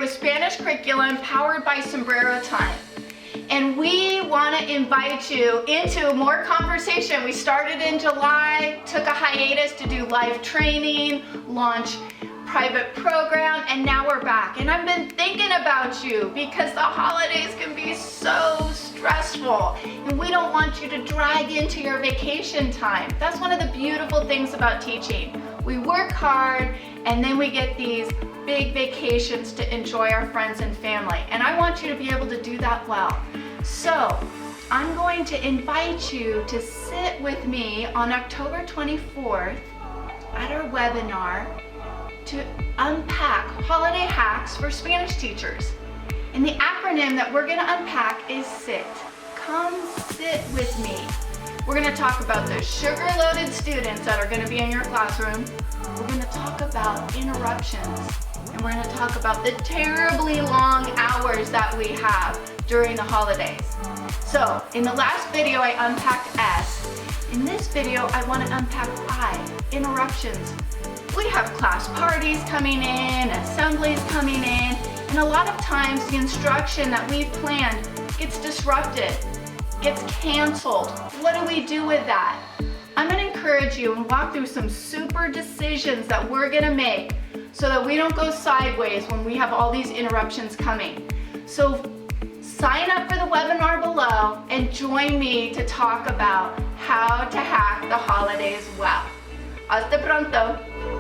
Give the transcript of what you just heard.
a Spanish curriculum powered by Sombrero Time. And we want to invite you into more conversation. We started in July, took a hiatus to do live training, launch private program, and now we're back. And I've been thinking about you because the holidays can be so stressful and we don't want you to drag into your vacation time. That's one of the beautiful things about teaching. We work hard and then we get these big vacations to enjoy our friends and family. And I want you to be able to do that well. So I'm going to invite you to sit with me on October 24th at our webinar to unpack holiday hacks for Spanish teachers. And the acronym that we're going to unpack is SIT. Come sit with me. We're going to talk about the sugar-loaded students that are going to be in your classroom. We're going to talk about interruptions. And we're going to talk about the terribly long hours that we have during the holidays. So in the last video I unpacked S. In this video I want to unpack I, interruptions. We have class parties coming in, assemblies coming in, and a lot of times the instruction that we've planned gets disrupted, gets canceled. What do we do with that? I'm going to encourage you and walk through some super decisions that we're going to make so that we don't go sideways when we have all these interruptions coming. So sign up for the webinar below and join me to talk about how to hack the holidays well. Hasta pronto!